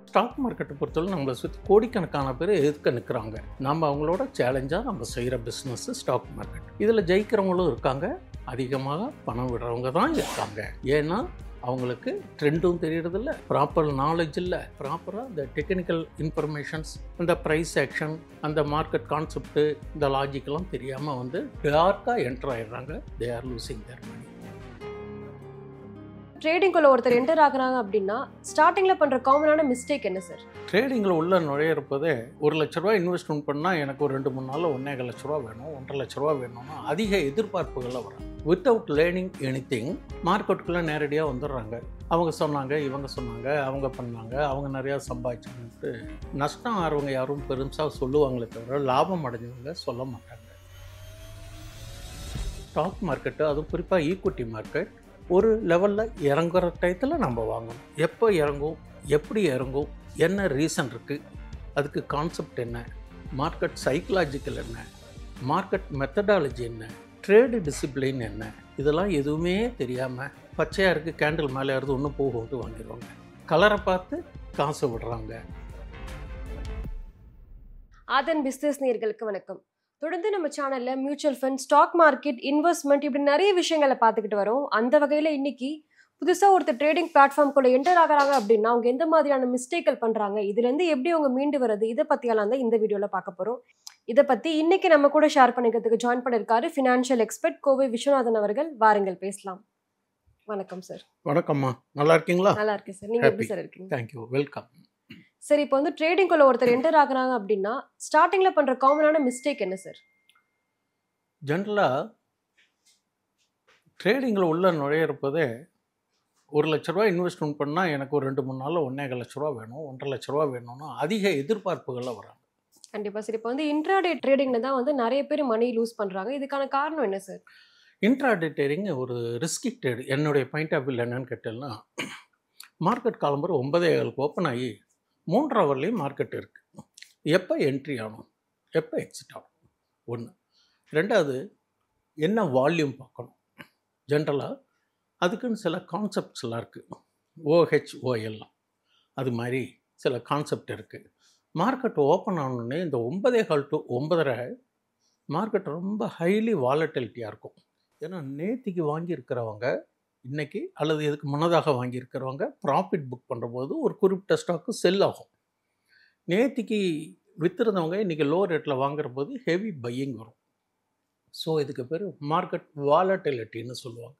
Stock மார்க்கெட்டை பொறுத்தவரை நம்மளை சுற்றி கோடிக்கணக்கான பேர் எதிர்க்க நிற்கிறாங்க. நம்ம அவங்களோட சேலஞ்சாக நம்ம செய்கிற பிஸ்னஸ்ஸு ஸ்டாக் மார்க்கெட். இதில் ஜெயிக்கிறவங்களும் இருக்காங்க, அதிகமாக பணம் விடுறவங்க தான் இருக்காங்க. ஏன்னா அவங்களுக்கு ட்ரெண்டும் தெரியறதில்ல, ப்ராப்பர் நாலேஜ் இல்லை, ப்ராப்பராக இந்த டெக்னிக்கல் இன்ஃபர்மேஷன்ஸ், இந்த ப்ரைஸ் ஆக்ஷன், அந்த மார்க்கெட் கான்செப்ட்டு, இந்த லாஜிக்கெல்லாம் தெரியாமல் வந்து டார்க்காக என்டர் ஆகிடுறாங்க. They are losing their money. ட்ரேடிங்குள்ள ஒருத்தர் என்டர் ஆகுறாங்க அப்படின்னா ஸ்டார்டிங்கில் பண்ணுற காமனான மிஸ்டேக் என்ன சார்? ட்ரேடிங்கில் உள்ள நுழையிறப்பதே ₹1,00,000 இன்வெஸ்ட்மெண்ட் பண்ணால் எனக்கு ஒரு 2-3 நாளில் ₹1,50,000 வேணும், ₹1,50,000 வேணும்னா அதிக எதிர்பார்ப்புகளில் வரும். வித்தவுட் லேர்னிங் எனிதிங் மார்க்கெட்டுக்குள்ளே நேரடியாக வந்துடுறாங்க. அவங்க சொன்னாங்க, இவங்க சொன்னாங்க, அவங்க பண்ணாங்க, அவங்க நிறையா சம்பாதிச்சாங்கன்ட்டு நஷ்டம் ஆகிறவங்க யாரும் பெருசாக சொல்லுவாங்களே தவிர லாபம் அடைஞ்சவங்க சொல்ல மாட்டாங்க. ஸ்டாக் மார்க்கெட்டு, அதுவும் குறிப்பாக ஈக்விட்டி மார்க்கெட், ஒரு லெவலில் இறங்குற டயத்தில் நம்ம வாங்கணும். எப்போ இறங்கும், எப்படி இறங்கும், என்ன ரீசன் இருக்குது, அதுக்கு கான்செப்ட் என்ன, மார்க்கெட் சைக்கலாஜிக்கல் என்ன, மார்க்கெட் மெத்தடாலஜி என்ன, ட்ரேடு டிசிப்ளின் என்ன, இதெல்லாம் எதுவுமே தெரியாமல் பச்சையாக இருக்குது, கேண்டில் மேலே இருந்து ஒன்றும் போகும்ட்டு வாங்கிடுவாங்க. கலரை பார்த்து காசு விடுறாங்க. ஆதன் பிஸ்னஸ் நேயர்களுக்கு வணக்கம். தொடர்ந்து நம்ம சேனல்ல mutual fund, stock market, investment இப்படி நிறைய விஷயங்களை பார்த்துக்கிட்டு வரோம். அந்த வகையில் இன்னைக்கு புதுசாக ஒருத்தர் ட்ரேடிங் பிளாட்ஃபார்ம்குள்ள என்டர் ஆகிறாங்க அப்படின்னா அவங்க எந்த மாதிரியான மிஸ்டேக்கள் பண்ணுறாங்க, இதுலேருந்து எப்படி அவங்க மீண்டு வர்றது, இதை பற்றியெல்லாம் தான் இந்த வீடியோவில் பார்க்க போகிறோம். இதை பற்றி இன்னைக்கு நம்ம கூட ஷேர் பண்ணிக்கிறதுக்கு ஜாயின் பண்ணியிருக்காரு ஃபினான்ஷியல் எக்ஸ்பர்ட் கோவை விஸ்வநாதன் அவர்கள். வாருங்கள் பேசலாம். வணக்கம் சார். வணக்கம்மா, நல்லா இருக்கீங்களா? நல்லா இருக்கேன் சார். நீங்கள் எப்படி சார் இருக்கீங்க? Thank you, welcome. சரி, இப்போ வந்து ட்ரேடிங்குள்ள ஒருத்தர் என்டர் ஆகுறாங்க அப்படின்னா ஸ்டார்டிங்கில் பண்ணுற காமனான மிஸ்டேக் என்ன சார்? ஜென்ரலாக ட்ரேடிங்கில் உள்ள நுழையிறப்பதே ₹1,00,000 இன்வெஸ்ட்மெண்ட் பண்ணால் எனக்கு ஒரு 2-3 நாளில் ₹1,50,000 வேணும், ₹1,50,000 வேணும்னா அதிக எதிர்பார்ப்புகளில் வராங்க. கண்டிப்பாக சார். இப்போ வந்து இன்ட்ராடே ட்ரேடிங்கில் தான் வந்து நிறைய பேர் மணி லூஸ் பண்ணுறாங்க. இதுக்கான காரணம் என்ன சார்? இன்ட்ராடே ட்ரேடிங் ஒரு ரிஸ்கி ட்ரேடு. என்னுடைய பாயிண்ட் ஆஃப் வியூ என்னன்னு கேட்டேன்னா, மார்க்கெட் காலம்பரம் 9:15 ஓப்பன் ஆகி 3 ஹவர்லேயும் மார்க்கெட் இருக்குது. எப்போ என்ட்ரி ஆகணும், எப்போ எக்ஸிட் ஆகணும், ஒன்று. ரெண்டாவது, என்ன வால்யூம் பார்க்கணும். ஜென்ரலாக அதுக்குன்னு சில கான்செப்ட்ஸ்லாம் இருக்குது. OHOL அது மாதிரி சில கான்செப்ட் இருக்குது. மார்க்கெட் ஓப்பன் ஆனோடனே இந்த 9:15 to 9:30 மார்க்கெட் ரொம்ப ஹைலி வாலட்டிலிட்டியாக இருக்கும். ஏன்னா நேத்திக்கு வாங்கியிருக்கிறவங்க இன்றைக்கி அல்லது இதுக்கு முன்னதாக வாங்கியிருக்கிறவங்க ப்ராஃபிட் புக் பண்ணுறபோது ஒரு குறிப்பிட்ட ஸ்டாக்கு செல் ஆகும். நேத்திக்கு விற்றுருந்தவங்க இன்றைக்கி லோ ரேட்டில் வாங்குற போது ஹெவி பையிங் வரும். ஸோ இதுக்கு பேர் மார்க்கெட் வாலட்டிலிட்டின்னு சொல்லுவாங்க.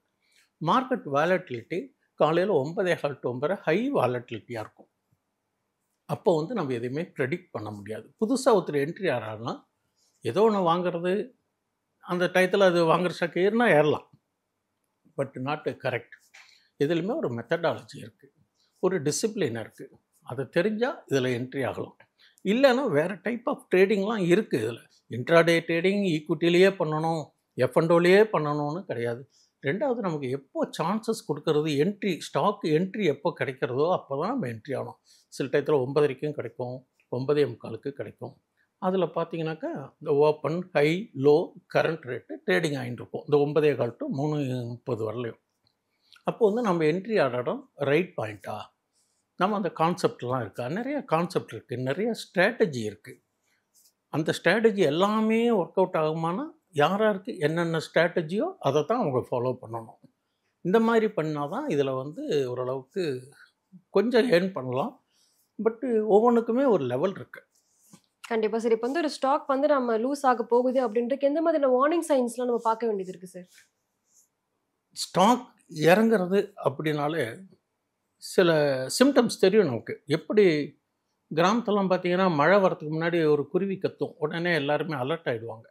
மார்க்கெட் வாலட்டிலிட்டி காலையில் 9:15 to 9:30 ஹை வாலட்டிலிட்டியாக இருக்கும். அப்போ வந்து நம்ம எதையுமே ப்ரெடிக்ட் பண்ண முடியாது. புதுசாக ஒருத்தர் என்ட்ரி ஆகிறாருன்னா ஏதோ ஒன்று வாங்குறது, அந்த டயத்தில் அது வாங்குற ஸ்டாக் ஏறினா ஏறலாம், பட் நாட் கரெக்ட். இதுலையுமே ஒரு மெத்தடாலஜி இருக்குது, ஒரு டிசிப்ளின் இருக்குது. அதை தெரிஞ்சால் இதில் என்ட்ரி ஆகலாம். இல்லைன்னா வேறு டைப் ஆஃப் ட்ரேடிங்லாம் இருக்குது. இதில் இன்ட்ராடே ட்ரேடிங் ஈக்விட்டிலேயே பண்ணணும், F&Oலேயே பண்ணணும்னு கிடையாது. ரெண்டாவது, நமக்கு எப்போ சான்சஸ் கொடுக்கறது, என்ட்ரி ஸ்டாக் என்ட்ரி எப்போ கிடைக்கிறதோ அப்போ தான் நம்ம என்ட்ரி ஆகணும். சில டயத்தில் 9:30 கிடைக்கும், 9:45 கிடைக்கும். அதில் பார்த்தீங்கன்னாக்கா இந்த open, high, low, current rate trading ஆகிட்டு இருக்கும் இந்த 9:15 to 3:30 வரலையும். அப்போ வந்து நம்ம என்ட்ரி ஆடணும் ரைட் பாயிண்ட்டா, நம்ம அந்த கான்செப்ட்லாம் இருக்கா, நிறைய கான்செப்ட் இருக்குது, நிறைய ஸ்ட்ராட்டஜி இருக்குது. அந்த ஸ்ட்ராட்டஜி எல்லாமே ஒர்க் அவுட் ஆகுமானா யாராருக்கு என்னென்ன ஸ்ட்ராட்டஜியோ அதை தான் அவங்க ஃபாலோ பண்ணணும். இந்த மாதிரி பண்ணால் தான் இதில் வந்து ஓரளவுக்கு கொஞ்சம் ஏர்ன் பண்ணலாம். பட்டு ஒவ்வொன்றுக்குமே ஒரு லெவல் இருக்குது. கண்டிப்பாக சார். இப்போ வந்து ஒரு ஸ்டாக் வந்து நம்ம லூஸ் ஆக போகுது அப்படின்றதுக்கு எந்த மாதிரியான வார்னிங் சைன்ஸ்லாம் நம்ம பார்க்க வேண்டியது இருக்குது சார்? ஸ்டாக் இறங்குறது அப்படின்னாலே சில சிம்டம்ஸ் தெரியும் நமக்கு. எப்படி கிராமத்தெல்லாம் பார்த்தீங்கன்னா மழை வரத்துக்கு முன்னாடி ஒரு குருவி கத்தும், உடனே எல்லாருமே அலர்ட் ஆகிடுவாங்க.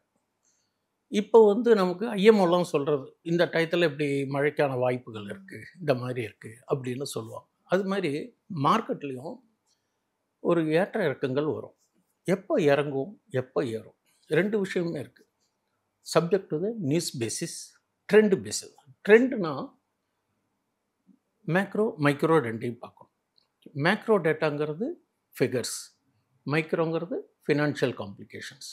இப்போ வந்து நமக்கு ஐஎம்ஓலாம் சொல்கிறது இந்த டயத்தில் இப்படி மழைக்கான வாய்ப்புகள் இருக்குது, இந்த மாதிரி இருக்குது அப்படின்னு சொல்லுவாங்க. அது மாதிரி மார்க்கெட்லேயும் ஒரு ஏற்ற இறக்கங்கள் வரும். எப்போ இறங்கும், எப்போ ஏறும், ரெண்டு விஷயமே இருக்குது. Subject to the news basis, trend basis. ட்ரெண்டுனா மேக்ரோ மைக்ரோ ரெண்டையும் பார்க்கணும். மேக்ரோ டேட்டாங்கிறது ஃபிகர்ஸ், மைக்ரோங்கிறது ஃபினான்ஷியல் காம்ப்ளிகேஷன்ஸ்.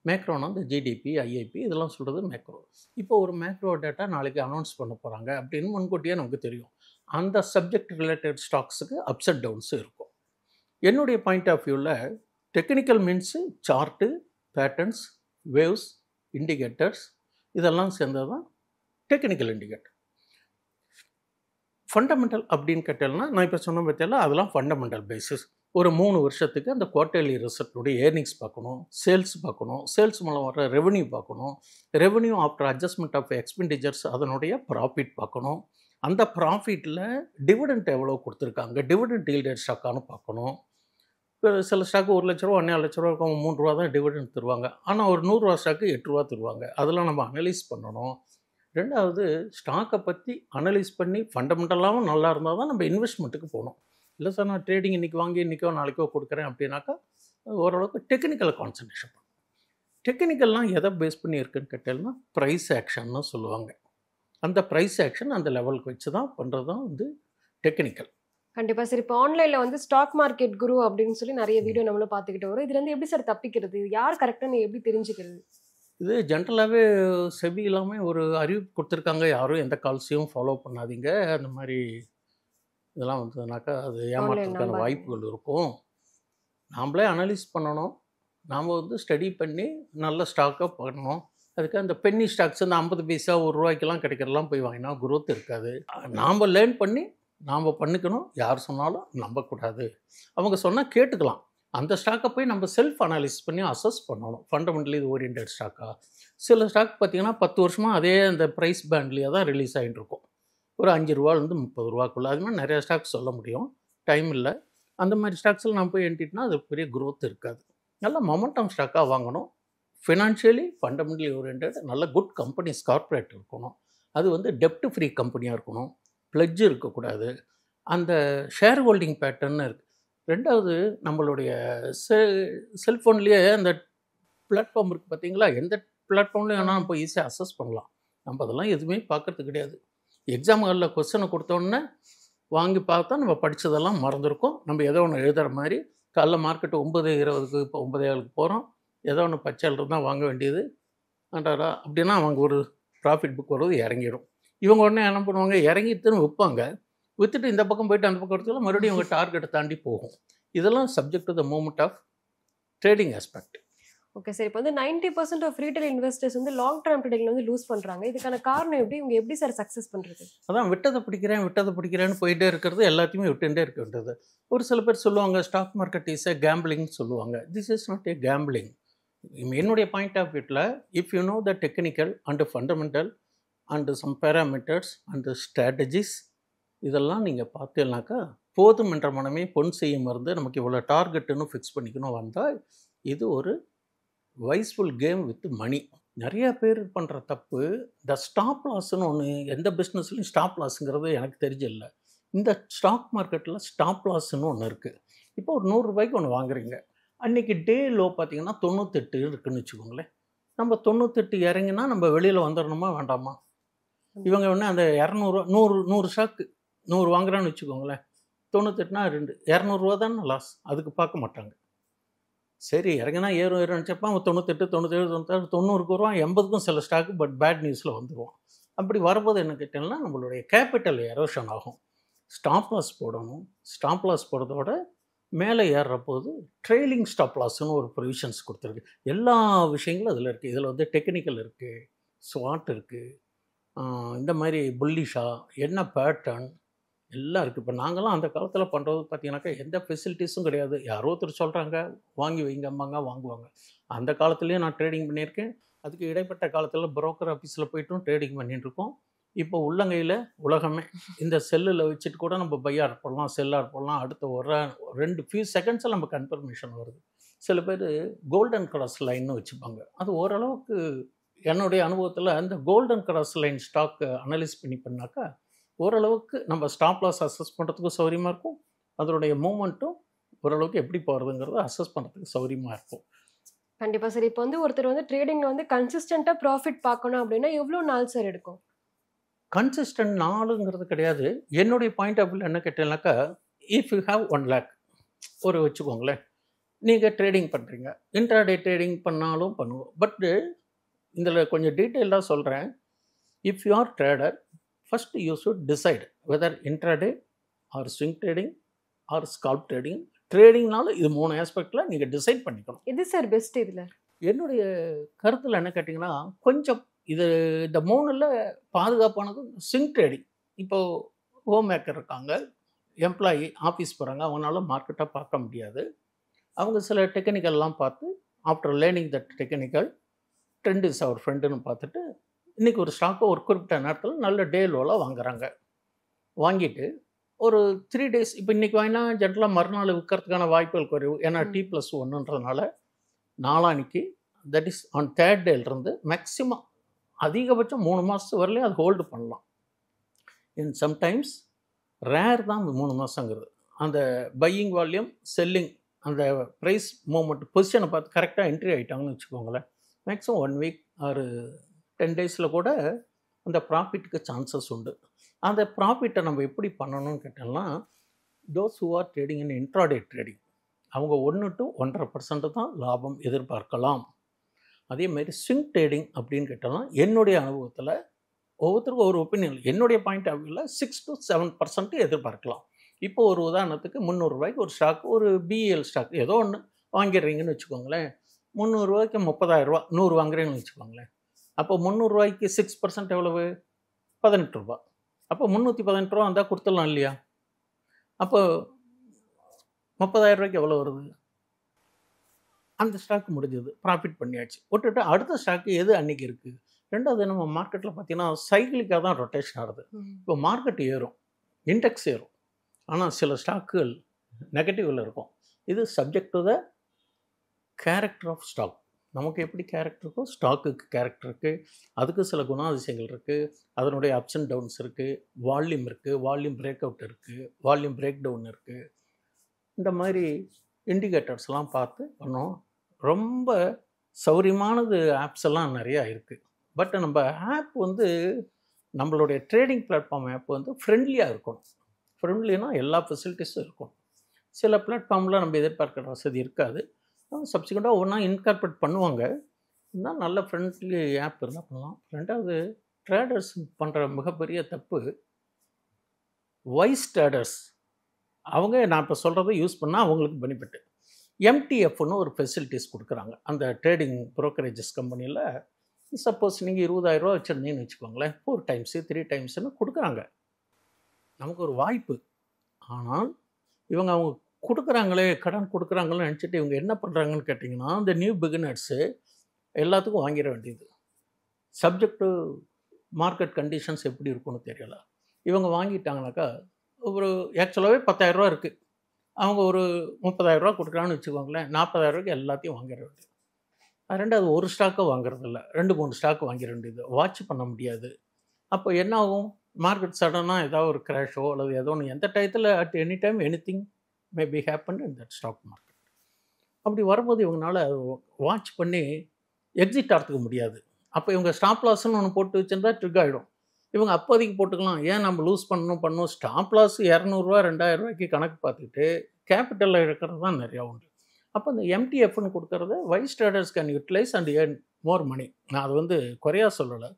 மேக்ரோனா இந்த ஜிடிபி, ஐஐபி இதெல்லாம் சொல்கிறது மேக்ரோ. இப்போ ஒரு மேக்ரோ டேட்டா நாளைக்கு அனௌன்ஸ் பண்ண போகிறாங்க அப்படின்னு முன்கூட்டியே நமக்கு தெரியும். அந்த சப்ஜெக்ட் ரிலேட்டட் ஸ்டாக்ஸுக்கு அப்ஸ் அண்ட் டவுன்ஸும் இருக்கும். என்னுடைய பாயிண்ட் ஆஃப் வியூவில் technical means chart, patterns, waves, indicators இதெல்லாம் சேர்ந்தது தான் டெக்னிக்கல் இண்டிகேட்டர். ஃபண்டமெண்டல் அப்படின்னு கேட்டேன்னா நான் இப்போ சொன்ன பற்றியில் அதெல்லாம் ஃபண்டமெண்டல் பேசிஸ். ஒரு 3 வருஷத்துக்கு அந்த குவார்ட்டர்லி ரிசல்ட்டுடைய ஏர்னிங்ஸ் பார்க்கணும், சேல்ஸ் பார்க்கணும், சேல்ஸ் மூலம் வர ரெவன்யூ பார்க்கணும், revenue after adjustment of expenditures அதனுடைய ப்ராஃபிட் பார்க்கணும், அந்த ப்ராஃபிட்டில் டிவிடெண்ட் எவ்வளோ கொடுத்துருக்காங்க, டிவிடெண்ட் ஈல்டட் ஸ்டாக்கானு பார்க்கணும். இப்போ சில ஸ்டாக்கு 1 லட்ச ரூபா 1.5 லட்ச ரூபா இருக்கும், 3 ரூபா தான் டிவிடெண்ட் தருவாங்க. ஆனால் ஒரு 100 ரூபா ஸ்டாக்கு 8 ரூபா தருவாங்க. அதெல்லாம் நம்ம அனலைஸ் பண்ணணும். 2வது ஸ்டாக்கை பற்றி அனலைஸ் பண்ணி ஃபண்டமெண்டலாகவும் நல்லா இருந்தால் தான் நம்ம இன்வெஸ்ட்மெண்ட்டுக்கு போகணும். இல்லை சார் நான் ட்ரேடிங் இன்றைக்கி வாங்கி இன்றைக்கோ நாளைக்கோ கொடுக்குறேன் அப்படின்னாக்கா ஓரளவுக்கு டெக்னிக்கலை கான்சன்ட்ரேஷன் பண்ணணும். டெக்னிக்கல்லாம் எதை பேஸ் பண்ணி இருக்குன்னு கேட்டேன்னா ப்ரைஸ் ஆக்ஷன்னு சொல்லுவாங்க. அந்த ப்ரைஸ் ஆக்ஷன் அந்த லெவலுக்கு வச்சு தான் பண்ணுறது தான் வந்து டெக்னிக்கல். கண்டிப்பாக சார். இப்போ ஆன்லைனில் வந்து ஸ்டாக் மார்க்கெட் குரு அப்படின்னு சொல்லி நிறைய வீடியோ நம்மளும் பார்த்துக்கிட்டு வரோம். இதுலேருந்து எப்படி சார் தப்பிக்கிறது? யார் கரெக்டாக எப்படி தெரிஞ்சுக்கிறது? இது ஜென்ரலாகவே செபி இல்லாமல் ஒரு அறிவிப்பு கொடுத்துருக்காங்க, யாரும் எந்த கால்ஸையும் ஃபாலோ பண்ணாதீங்க, அந்த மாதிரி இதெல்லாம் வந்ததுனாக்கா அது ஏமாற்றத்துக்கான வாய்ப்புகள் இருக்கும். நாம்ளே அனலைஸ் பண்ணணும், நாம் வந்து ஸ்டடி பண்ணி நல்ல ஸ்டாக்காக பண்ணணும். அதுக்கு அந்த பென்னி ஸ்டாக்ஸ் இந்த 50 பைசா 1 ரூபாய்க்கெல்லாம் கிடைக்கிறதெல்லாம் போய் வாங்கினா குரோத் இருக்காது. நாம் லேர்ன் பண்ணி நாம் பண்ணிக்கணும். யார் சொன்னாலும் நம்பக்கூடாது. அவங்க சொன்னால் கேட்டுக்கலாம். அந்த ஸ்டாக்கை போய் நம்ம செல்ஃப் அனாலிஸ் பண்ணி அசஸ் பண்ணணும். ஃபண்டமெண்டலி இது ஓரியன்ட் ஸ்டாக்கா. சில ஸ்டாக் பார்த்திங்கன்னா 10 வருஷமாக அதே அந்த ப்ரைஸ் பேண்ட்லேயே தான் ரிலீஸ் ஆகிட்டு இருக்கும். ஒரு 5 ரூபாலேருந்து 30 ரூபாக்குள்ளே. அது மாதிரி நிறையா ஸ்டாக்ஸ் சொல்ல முடியும், டைம் இல்லை. அந்த மாதிரி ஸ்டாக்ஸில் நம்ம போய் என்ட்டிட்டுனா அது பெரிய க்ரோத் இருக்காது. நல்ல மொமெண்டம் ஸ்டாக்காக வாங்கணும். ஃபினான்ஷியலி ஃபண்டமெண்டலி ஓரியன்ட் நல்ல குட் கம்பெனிஸ், கார்ப்பரேட் இருக்கணும். அது வந்து டெப்ட் ஃப்ரீ கம்பெனியாக இருக்கணும், பிளட்ஜ் இருக்கக்கூடாது. அந்த ஷேர் ஹோல்டிங் பேட்டர்ன்னு இருக்குது. 2வது நம்மளுடைய செல்ஃபோன்லேயே அந்த பிளாட்ஃபார்ம் இருக்குது பார்த்தீங்களா, எந்த பிளாட்ஃபார்ம்லேயும் வேணால் நம்ம ஈஸியாக அசஸ் பண்ணலாம். நம்ம அதெல்லாம் எதுவுமே பார்க்கறது கிடையாது. எக்ஸாம் ஹாலில் கொஸ்டினை கொடுத்தோன்னே வாங்கி பார்த்தா நம்ம படித்ததெல்லாம் மறந்துருக்கோம். நம்ம ஏதோ ஒன்று எழுதுகிற மாதிரி காலைல மார்க்கெட்டு 9:20க்கு இப்போ 9:07க்கு போகிறோம், ஏதோ ஒன்று பச்சையில் தான் வாங்க வேண்டியது ஆண்டாரா அப்படின்னா அவங்க ஒரு ப்ராஃபிட் புக் வருவது இறங்கிடும். இவங்க உடனே என்ன பண்ணுவாங்க, இறங்கிட்டுன்னு விற்பாங்க. விற்றுட்டு இந்த பக்கம் போய்ட்டு அந்த பக்கம் எடுத்துக்கலாம், மறுபடியும் அவங்க டார்கெட்டை தாண்டி போகும். இதெல்லாம் subject to the moment of trading aspect. Okay sir. இப்போ வந்து 90% ஆஃப் ரீட்டைல் இன்வெஸ்டர்ஸ் வந்து லாங் டர்ம் ட்ரேடிங்ல வந்து லூஸ் பண்ணுறாங்க. இதுக்கான காரணம் எப்படி? இவங்க எப்படி சார் சக்ஸஸ் பண்ணுறது? அதான் விட்டதை பிடிக்கிறேன்னு போயிட்டே இருக்கிறது, எல்லாத்தையுமே விட்டுட்டே இருக்கின்றது. ஒரு சில பேர் சொல்லுவாங்க stock market is a gambling சொல்லுவாங்க. This is not a gambling. என்னுடைய பாயிண்ட் ஆஃப் வியூவில் if you know the technical and fundamental and some parameters and strategies இதெல்லாம் நீங்கள் பார்த்தீங்கன்னாக்கா போதும் என்ற மனமே பொன் செய்யும் மருந்து. நமக்கு இவ்வளோ டார்கெட்டுன்னு ஃபிக்ஸ் பண்ணிக்கணும் வந்தால் இது ஒரு வைஸ்ஃபுல் கேம் வித் மணி. நிறைய பேர் பண்ணுற தப்பு இந்த ஸ்டாப் லாஸ்ன்னு ஒன்று, எந்த பிஸ்னஸ்லையும் ஸ்டாப் லாஸுங்கிறது எனக்கு தெரிஞ்சில்லை. இந்த ஸ்டாக் மார்க்கெட்டில் ஸ்டாப் லாஸ்ன்னு ஒன்று இருக்குது. இப்போ ஒரு 100 ரூபாய்க்கு ஒன்று வாங்குறீங்க, அன்றைக்கி டே லோ பார்த்தீங்கன்னா 98 இருக்குதுன்னு வச்சுக்கோங்களேன். நம்ம 98 இறங்கினா நம்ம வெளியில் வந்துடணுமா வேண்டாமா? இவங்க ஒன்று அந்த 100 ஸ்டாக்கு 100 வாங்குறான்னு வச்சுக்கோங்களேன், 98னா 2 200 தானே லாஸ். அதுக்கு பார்க்க மாட்டாங்க. சரி இறங்கினா ஏறும் நினச்சப்போ அவன் 98 97 96 90க்கு வருவான், 80க்கும் சில ஸ்டாக்கு. பட் பேட் நியூஸில் வந்துடுவோம். அப்படி வரும்போது என்ன கேட்டேன்னா நம்மளுடைய கேபிட்டல் எரோஷன் ஆகும். ஸ்டாப் லாஸ் போடணும். ஸ்டாப் லாஸ் போடுறதோட மேலே ஏறுற போது ட்ரெயிலிங் ஸ்டாப் லாஸ்ன்னு ஒரு ப்ரொவிஷன்ஸ் கொடுத்துருக்கு. எல்லா விஷயங்களும் அதில் இருக்குது. இதில் வந்து டெக்னிக்கல் இருக்குது, ஸ்வாட் இருக்குது, இந்த மாதிரி புல்லிஷா என்ன பேட்டர்ன் எல்லாம் இருக்குது. இப்போ நாங்களாம் அந்த காலத்தில் பண்ணுறது பார்த்தீங்கன்னாக்கா எந்த ஃபெசிலிட்டிஸும் கிடையாது. யாரோ ஒருத்தர் சொல்கிறாங்க வாங்கி வைங்க அம்மாங்க வாங்குவாங்க. அந்த காலத்துலேயும் நான் ட்ரேடிங் பண்ணியிருக்கேன். அதுக்கு இடைப்பட்ட காலத்தில் புரோக்கர் ஆஃபீஸில் போய்ட்டும் ட்ரேடிங் பண்ணிட்டுருக்கோம். இப்போ உள்ளங்கையில் உலகமே இந்த செல்லில் வச்சுட்டு கூட நம்ம பையார் போடலாம், செல்லார் போடலாம். அடுத்த ஒரு 2 ஃபியூ செகண்ட்ஸில் நம்ம கன்ஃபர்மேஷன் வருது. சில பேர் கோல்டன் கிராஸ் லைன்னு வச்சுப்பாங்க. அது ஓரளவுக்கு என்னுடைய அனுபவத்தில் அந்த golden cross line stock analyse பண்ணாக்கா ஓரளவுக்கு நம்ம ஸ்டாப் லாஸ் அசஸ் பண்ணுறதுக்கும் சௌரியமாக இருக்கும். அதனுடைய மூமெண்ட்டும் ஓரளவுக்கு எப்படி போகிறதுங்கிறத அசஸ் பண்ணுறதுக்கு சௌரியமாக இருக்கும். கண்டிப்பாக சார். இப்போ வந்து ஒருத்தர் வந்து ட்ரேடிங்கில் வந்து கன்சிஸ்டண்ட்டாக ப்ராஃபிட் பார்க்கணும் அப்படின்னா எவ்வளோ நாள் சார் எடுக்கும்? கன்சிஸ்டன்ட் நாளுங்கிறது கிடையாது. என்னுடைய பாயிண்ட் ஆஃப் வியூவில் என்ன கேட்டேன்னாக்கா, இஃப் யூ ஹாவ் 1 lakh ஒரு வச்சுக்கோங்களேன், நீங்கள் ட்ரேடிங் பண்ணுறீங்க. இன்ட்ராடே ட்ரேடிங் பண்ணாலும் பண்ணுவோம். பட்டு இதில் கொஞ்சம் டீட்டெயிலாக சொல்கிறேன். If you are trader, first you should decide whether intraday or swing trading or scalp trading. ட்ரேடிங்னாலும் இது 3 ஆஸ்பெக்டில் நீங்கள் டிசைட் பண்ணிக்கணும். இது சார் பெஸ்ட் இதில் என்னுடைய கருத்தில் என்ன கேட்டிங்கன்னா, கொஞ்சம் இது இந்த 3ல் பாதுகாப்பானது ஸ்விங் ட்ரேடிங். இப்போது ஹோம் மேக்கர் இருக்காங்க, எம்ப்ளாயி ஆஃபீஸ் போகிறாங்க, அவங்களால மார்க்கெட்டாக பார்க்க முடியாது. அவங்க சில டெக்னிக்கல்லாம் பார்த்து after learning that technical trend is our ஃப்ரெண்டுன்னு பார்த்துட்டு இன்றைக்கி ஒரு ஸ்டாக்கை ஒரு குறிப்பிட்ட நேரத்தில் நல்ல டே லோவில் வாங்குறாங்க. வாங்கிட்டு ஒரு 3 டேஸ், இப்போ இன்றைக்கி வாங்கினா ஜென்ரலாக மறுநாள் விற்கிறதுக்கான வாய்ப்புகள் குறைவு. ஏன்னா T+1ன்றதுனால நாளானிக்கு தட் இஸ் ஆன் 3rd டேலேருந்து மேக்ஸிமம் அதிகபட்சம் 3 மாதத்து வரலையும் அது ஹோல்டு பண்ணலாம். இன் சம்டைம்ஸ் ரேர் தான் அந்த 3 மாதங்கிறது. அந்த பையிங் வால்யூம் செல்லிங் அந்த ப்ரைஸ் மூமெண்ட் பொசிஷனை பார்த்து கரெக்டாக என்ட்ரி ஆகிட்டாங்கன்னு வச்சுக்கோங்களேன், மேக்ஸிமம் 1 வீக் ஆர் 10 டேஸில் கூட அந்த ப்ராஃபிட்டுக்கு சான்சஸ் உண்டு. அந்த ப்ராஃபிட்டை நம்ம எப்படி பண்ணணும்னு கேட்டோம்னா, those who are trading in intraday trading அவங்க 1 to 1.5% தான் லாபம் எதிர்பார்க்கலாம். அதேமாதிரி ஸ்விங் ட்ரேடிங் அப்படின்னு கேட்டோம்னா என்னுடைய அனுபவத்தில் ஒவ்வொருத்தருக்கும் ஒரு ஒப்பீனியன், என்னுடைய பாயிண்ட் ஆஃப் வியூவில் 6 to 7% எதிர்பார்க்கலாம். இப்போ ஒரு உதாரணத்துக்கு 300 ரூபாய்க்கு ஒரு ஸ்டாக், ஒரு பிஎல் ஸ்டாக் ஏதோ ஒன்று வாங்கிடுறீங்கன்னு வச்சுக்கோங்களேன். 300 ரூபாய்க்கு 30,000 ரூபா 100 வாங்குறீங்கன்னு வச்சுக்கோங்களேன். அப்போ 300 ரூபாய்க்கு 6% எவ்வளவு? 18 ரூபா. அப்போ 318 ரூபா வந்தால் கொடுத்துடலாம் இல்லையா? அப்போ 30,000 ரூபாய்க்கு எவ்வளோ வருது? அந்த ஸ்டாக் முடிஞ்சது, ப்ராஃபிட் பண்ணியாச்சு. விட்டுட்டு அடுத்த ஸ்டாக்கு எது அன்றைக்கி இருக்குது? ரெண்டாவது நம்ம மார்க்கெட்டில் பார்த்தீங்கன்னா சைக்கிளிக்காக தான் ரொட்டேஷன் ஆகுது. இப்போ மார்க்கெட் ஏறும், இண்டெக்ஸ் ஏறும், ஆனால் சில ஸ்டாக்குகள் நெகட்டிவில் இருக்கும். இது subject to the character of stock. நமக்கு எப்படி கேரக்டர் இருக்கோ ஸ்டாக்குக்கு கேரக்டர் இருக்குது, அதுக்கு சில குணாதிசயங்கள் இருக்குது, அதனுடைய அப்ஸ் அண்ட் டவுன்ஸ் இருக்குது, வால்யூம் இருக்குது, வால்யூம் பிரேக் அவுட் இருக்குது, வால்யூம் பிரேக் டவுன் இருக்குது. இந்த மாதிரி இண்டிகேட்டர்ஸ்லாம் பார்த்து பண்ணோம். ரொம்ப சௌரியமானது ஆப்ஸ் எல்லாம் நிறையா இருக்குது. பட் நம்ம ஆப் வந்து நம்மளுடைய ட்ரேடிங் பிளாட்ஃபார்ம் ஆப் வந்து ஃப்ரெண்ட்லியாக இருக்கணும். ஃப்ரெண்ட்லினா எல்லா ஃபெசிலிட்டிஸும் இருக்கும். சில பிளாட்ஃபார்மில் நம்ம எதிர்பார்க்குற வசதி இருக்காது. சப்சிக்வெண்ட்டாக ஒன்றா இன்கார்பரேட் பண்ணுவாங்க. இருந்தால் நல்ல ஃப்ரெண்ட்லி ஆப் இருந்தால் பண்ணலாம். ரெண்டாவது, ட்ரேடர்ஸ் பண்ணுற மிகப்பெரிய தப்பு, வைஸ் ட்ரேடர்ஸ் அவங்க நான் இப்போ சொல்கிறத யூஸ் பண்ணால் அவங்களுக்கு பெனிஃபிட்டு. எம்டிஎஃப்னு ஒரு ஃபெசிலிட்டிஸ் கொடுக்குறாங்க அந்த ட்ரேடிங் ப்ரோக்கரேஜஸ் கம்பெனியில். சப்போஸ் நீங்கள் 20,000 ரூபா வச்சுருந்தீங்கன்னு வச்சுக்கோங்களேன், 4 டைம்ஸு 3 டைம்ஸ்னு கொடுக்குறாங்க. நமக்கு ஒரு வாய்ப்பு. ஆனால் அவங்க கொடுக்குறாங்களே, கடன் கொடுக்குறாங்களேன்னு நினச்சிட்டு இவங்க என்ன பண்ணுறாங்கன்னு கேட்டிங்கன்னா, இந்த நியூ பிகினர்ஸு எல்லாத்துக்கும் வாங்கிட வேண்டியது. சப்ஜெக்ட் டு மார்க்கெட் கண்டிஷன்ஸ் எப்படி இருக்குன்னு தெரியல. இவங்க வாங்கிட்டாங்கனாக்கா ஒரு ஆக்சுவலாகவே 10,000 ரூபா இருக்குது, அவங்க ஒரு 30,000 ரூபா கொடுக்குறான்னு வச்சுக்கோங்களேன், 40,000 ரூபாய்க்கு எல்லாத்தையும் வாங்கிட வேண்டியது. ரெண்டாவது, ஒரு ஸ்டாக்கை வாங்குறதில்ல, 2-3 ஸ்டாக்கு வாங்கிட வேண்டியது, வாட்ச் பண்ண முடியாது. அப்போ என்ன ஆகும்? மார்க்கெட் சடனாக ஏதாவது ஒரு கிராஷோ அல்லது ஏதோ ஒன்று எந்த டயத்தில் at any time anything may be happen in that stock market. அப்படி வரும்போது இவங்களால வாட்ச் பண்ணி எக்ஸிட் ஆகிறதுக்கு முடியாது. அப்போ இவங்க ஸ்டாப் லாஸ்ன்னு ஒன்று போட்டு வச்சுருந்தா ட்ரிக் ஆகிடும். இவங்க அப்போதைக்கு போட்டுக்கலாம், ஏன் நம்ம லூஸ் பண்ணணும். ஸ்டாப் லாஸ் 200 ரூபா 2,000 ரூபாய்க்கு கணக்கு பார்த்துட்டு கேபிட்டலில் இருக்கிறது தான் நிறையா உண்டு. அப்போ இந்த எம்டிஎஃப்னு கொடுக்கறத wise traders can utilise and earn more money. நான் அது வந்து குறையா சொல்லலை.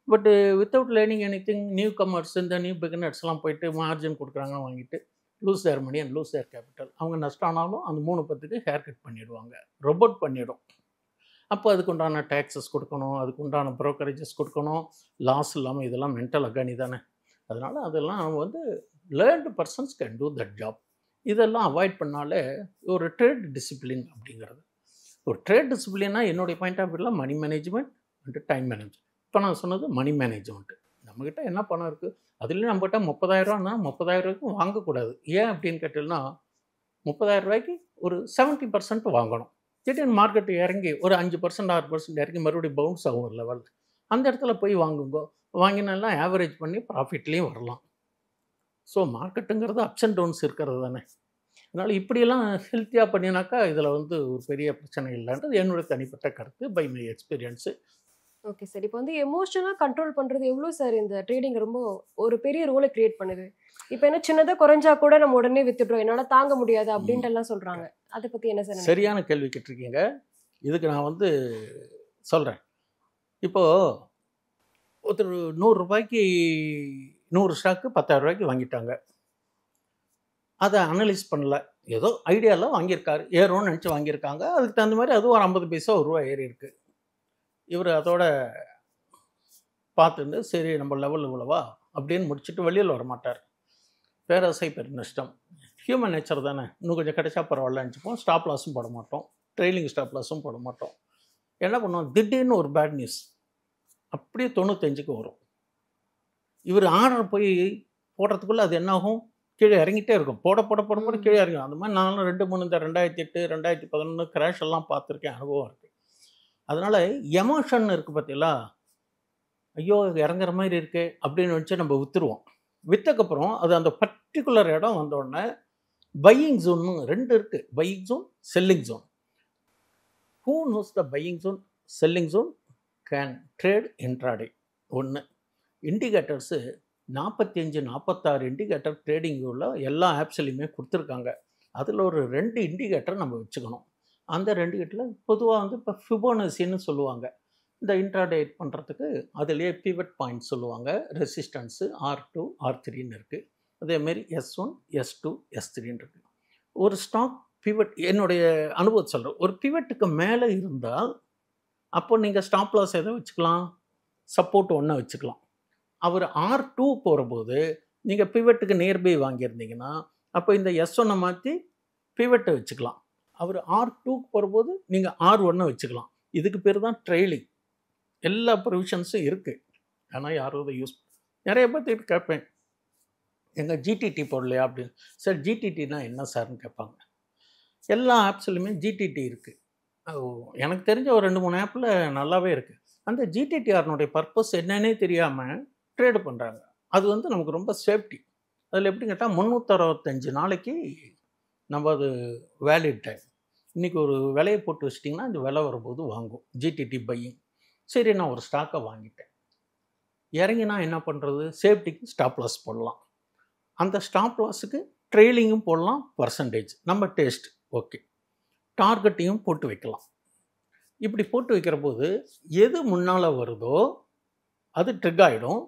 But without learning anything, new comers இந்த நியூ பிகினர்ஸ்லாம் போயிட்டு மார்ஜின் கொடுக்குறாங்க, வாங்கிட்டு lose their money and lose their capital. அவங்க நஷ்டம் ஆனாலும் அந்த 3-10க்கு ஹேர் கட் பண்ணிவிடுவாங்க, ரொபோட் பண்ணிவிடும். அப்போ அதுக்கு உண்டான டேக்ஸஸ் கொடுக்கணும், அதுக்கு உண்டான ப்ரோக்கரேஜஸ் கொடுக்கணும், லாஸ் இல்லாமல் இதெல்லாம் மென்டல் அகானி தானே. அதனால் அதெல்லாம் வந்து learned persons can do that job. இதெல்லாம் அவாய்ட் பண்ணாலே ஒரு ட்ரேட் டிசிப்ளின் அப்படிங்கிறது. ஒரு ட்ரேட் டிசிப்ளின்னா என்னுடைய பாயிண்ட் ஆஃப் வியூவில் money management and time management. இப்போ நான் சொன்னது மணி மேனேஜ்மெண்ட்டு. நம்மக்கிட்ட என்ன பணம் இருக்குது, அதுலேயும் நம்மகிட்ட 30,000 ரூபான்னா 30,000 ரூபாய்க்கும் வாங்கக்கூடாது. ஏன் அப்படின்னு கேட்டீங்கன்னா, 30,000 ரூபாய்க்கு ஒரு 70% வாங்கணும். திடீர்னு மார்க்கெட்டு இறங்கி ஒரு 5% 6% இறங்கி மறுபடியும் பவுன்ஸ் ஆகும் ஒரு லெவல். அந்த இடத்துல போய் வாங்குங்கோ. வாங்கினாலாம் ஆவரேஜ் பண்ணி ப்ராஃபிட்லேயும் வரலாம். ஸோ மார்க்கெட்டுங்கிறது அப்ஸ் அண்ட் டவுன்ஸ் இருக்கிறது தானே. அதனால் இப்படியெல்லாம் ஹெல்த்தியாக பண்ணினாக்கா இதில் வந்து ஒரு பெரிய பிரச்சனை இல்லைன்றது என்னுடைய தனிப்பட்ட கருத்து, by my experience. Okay sir. இப்போ வந்து எமோஷனலா கண்ட்ரோல் பண்றது எவ்வளோ சார் இந்த ட்ரேடிங் ரொம்ப ஒரு பெரிய ரோலை கிரியேட் பண்ணுது. இப்போ என்ன சின்னதா குறைஞ்சா கூட நம்ம உடனே வித்துடுறோம். என்னால தாங்க முடியாது அப்படின்ட்டு எல்லாம் சொல்றாங்க. அதை பத்தி என்ன சார் நினைக்கிறீங்க? சரியான கேள்வி கேட்டிருக்கீங்க. இதுக்கு நான் வந்து சொல்கிறேன். இப்போது ஒருத்தர் ரூ. 100 ஸ்டாக்கு ரூ. 10,000 வாங்கிட்டாங்க. அதை அனலைஸ் பண்ணல. ஏதோ ஐடியாவில் வாங்கியிருக்காரு. ஏறும்னு நினச்சி வாங்கியிருக்காங்க. அதுக்கு தகுந்த மாதிரி அதுவும் ஒரு 50 பைசா ரூபா ஏறி இருக்கு. இவர் அதோட பார்த்துட்டு சரி நம்ம லெவல் இவ்வளவா அப்படின்னு முடிச்சுட்டு வெளியில் வர மாட்டார். பேராசை பெரு நஷ்டம். ஹியூமன் நேச்சர் தானே. இன்னும் கொஞ்சம் கிடைச்சா பரவாயில்லன்னு நினச்சிப்போம். ஸ்டாப் லாஸும் போட மாட்டோம். ட்ரெயிலிங் ஸ்டாப் லாஸும் போட மாட்டோம். என்ன பண்ணுவோம், திடீர்னு ஒரு பேட் நியூஸ் அப்படியே 95க்கு வரும். இவர் ஆர்டர் போய் போடுறதுக்குள்ளே அது என்னாகும், கீழே இறங்கிட்டே இருக்கும். போட போட போட போட கீழே இறங்கும். அந்த மாதிரி நானும் 2-3 இந்த 2008 2011 கிராஷ் எல்லாம் பார்த்துருக்கேன். அனுபவம் இருக்குது. அதனால் எமோஷன் இருக்குது பார்த்தீங்களா, ஐயோ இறங்குற மாதிரி இருக்கு அப்படின்னு வச்சு நம்ம விற்றுருவோம். விற்றக்கப்புறம் அது அந்த பர்டிகுலர் இடம் வந்தோடனே பையிங் ஜோன்னு 2 இருக்குது. Buying zone, selling zone. Who knows the buying zone, selling zone can trade intraday. ஒன்று. இண்டிகேட்டர்ஸு 45-46 இண்டிகேட்டர் ட்ரேடிங் உள்ள எல்லா ஆப்ஸ்லையுமே கொடுத்துருக்காங்க. அதில் ஒரு 2 இண்டிகேட்டர் நம்ம வச்சுக்கணும். அந்த 2 இண்டிகேட்டரில் பொதுவாக வந்து இப்போ ஃபிபோனசின்னு சொல்லுவாங்க. இந்த இன்ட்ராடேட் பண்ணுறதுக்கு அதிலே பிவட் பாயிண்ட் சொல்லுவாங்க. ரெசிஸ்டன்ஸு R2 R3ன்னு இருக்குது. அதேமாரி S1 S2 S3ன்னு இருக்குது. ஒரு ஸ்டாக் பிவட், என்னுடைய அனுபவத்தை சொல்கிறேன், ஒரு பிவட்டுக்கு மேலே இருந்தால் அப்போ நீங்கள் ஸ்டாப் லாஸ் எதை வச்சுக்கலாம், சப்போர்ட் 1 வச்சுக்கலாம். அவர் R2 போகிறபோது நீங்கள் பிவட்டுக்கு நியர்பை வாங்கியிருந்தீங்கன்னா அப்போ இந்த S1 மாற்றி பிவட்டை வச்சுக்கலாம். அவர் R2க்கு போகிறபோது நீங்கள் R1 வச்சுக்கலாம். இதுக்கு பேர் தான் ட்ரெயிலிங். எல்லா ப்ரொவிஷன்ஸும் இருக்குது. ஆனால் யாரும் அதை யூஸ் நிறைய பேர்த்துக்கிட்ட கேட்பேன், எங்கள் ஜிடிடி போடலையா அப்படின்னு. சார் ஜிடிடினா என்ன சார்னு கேட்பாங்க. எல்லா ஆப்ஸ்லையுமே ஜிடிடி இருக்குது. எனக்கு தெரிஞ்ச ஒரு 2-3 ஆப்பில் நல்லாவே இருக்குது. அந்த ஜிடிடிஆர்னுடைய பர்பஸ் என்னன்னே தெரியாமல் ட்ரேடு பண்ணுறாங்க. அது வந்து நமக்கு ரொம்ப சேஃப்டி. அதில் எப்படி கேட்டால் 365 நாளைக்கு நம்ம அது வேலிட் டைம். இன்றைக்கி ஒரு விலையை போட்டு வச்சிட்டிங்கன்னா அந்த விலை வரும்போது வாங்கும். GTT buying. சரி, நான் ஒரு ஸ்டாக்கை வாங்கிட்டேன். இறங்கினா என்ன பண்ணுறது, சேஃப்டிக்கு ஸ்டாப் லாஸ் போடலாம். அந்த ஸ்டாப் லாஸுக்கு ட்ரெயிலிங்கும் போடலாம், பர்சன்டேஜ் நம்ம டேஸ்ட் ஓகே, டார்கெட்டையும் போட்டு வைக்கலாம். இப்படி போட்டு வைக்கிற போது எது முன்னால் வருதோ அது ட்ரிக் ஆகிடும்.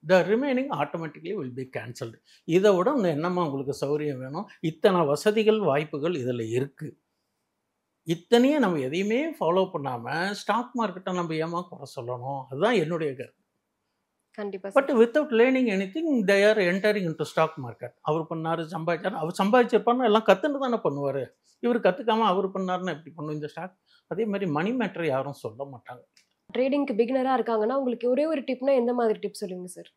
The remaining automatically will be cancelled. இதை விட என்னம்மா உங்களுக்கு சௌகரியம் வேணும்? இத்தனை வசதிகள் வாய்ப்புகள் இதில் இருக்குது. இத்தனையும் நம்ம எதையுமே ஃபாலோ பண்ணாமல் ஸ்டாக் மார்க்கெட்டை நம்ம ஏமா குறை சொல்லணும்? அதுதான் என்னுடைய கருத்து. கண்டிப்பாக. But without learning anything they are entering into stock market. அவர் பண்ணார், சம்பாதிச்சார். அவர் சம்பாதிச்சிருப்பாருன்னா எல்லாம் கற்றுன்னு தானே பண்ணுவார். இவர் கற்றுக்காமல் அவர் பண்ணாருன்னா எப்படி பண்ணும் இந்த ஸ்டாக்? அதே மாதிரி மணி மேட்டர் யாரும் சொல்ல மாட்டாங்க. ட்ரேடிங்க்கு பிகினராக இருக்காங்கன்னா உங்களுக்கு ஒரே ஒரு டிப்னா எந்த மாதிரி டிப் சொல்லுங்க சார்?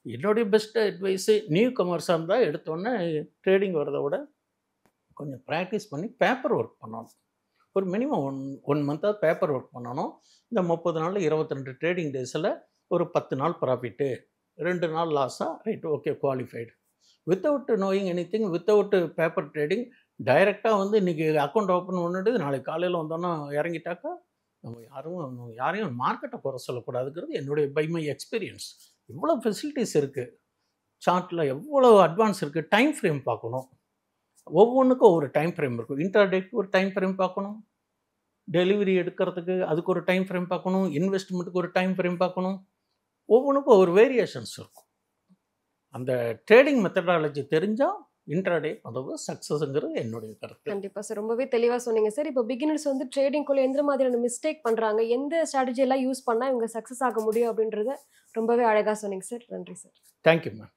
என்னுடைய பெஸ்ட் அட்வைஸு, நியூ கமர்ஸாக இருந்தால் எடுத்தோன்னே ட்ரேடிங் வரதை விட கொஞ்சம் ப்ராக்டிஸ் பண்ணி பேப்பர் ஒர்க் பண்ணணும். ஒரு மினிமம் ஒன் மந்த்தாவது பேப்பர் ஒர்க் பண்ணணும். இந்த 30 நாளில் 22 ட்ரேடிங் டேஸில் ஒரு 10 நாள் ப்ராஃபிட்டு, 2 நாள் லாஸாக, right okay qualified. Without knowing anything, without paper trading டைரெக்டாக வந்து இன்றைக்கி அக்கௌண்ட் ஓப்பன் பண்ணிட்டு நாளைக்கு காலையில் வந்தோன்னா இறங்கிட்டாக்கா நம்ம யாரையும் மார்க்கெட்டை குறை சொல்லக்கூடாதுங்கிறது என்னுடைய பை மை எக்ஸ்பீரியன்ஸ். இவ்வளோ ஃபெசிலிட்டிஸ் இருக்குது, சார்ட்டில் எவ்வளோ அட்வான்ஸ் இருக்குது. டைம் ஃப்ரேம் பார்க்கணும். ஒவ்வொன்றுக்கும் ஒவ்வொரு டைம் ஃப்ரேம் இருக்கும். இன்டர்டேக்கு ஒரு டைம் ஃப்ரேம் பார்க்கணும், டெலிவரி எடுக்கிறதுக்கு அதுக்கு ஒரு டைம் ஃப்ரேம் பார்க்கணும், இன்வெஸ்ட்மெண்ட்டுக்கு ஒரு டைம் ஃப்ரேம் பார்க்கணும். ஒவ்வொன்றுக்கும் ஒவ்வொரு வேரியேஷன்ஸ் இருக்கும். அந்த ட்ரேடிங் மெத்தடாலஜி தெரிஞ்சால் இன்ட்ராடே அதாவது சக்ஸஸ்ங்கிறது என்னுடைய கருத்து. கண்டிப்பாக சார், ரொம்பவே தெளிவாக சொன்னீங்க சார். இப்போ பிகினர்ஸ் வந்து ட்ரேடிங்குள்ளே எந்த மாதிரியான மிஸ்டேக் பண்ணுறாங்க, எந்த ஸ்ட்ராட்டஜி எல்லாம் யூஸ் பண்ணால் இவங்க சக்ஸஸ் ஆக முடியும் அப்படின்றத ரொம்பவே அழகாக சொன்னீங்க சார். நன்றி சார். Thank you ma'am.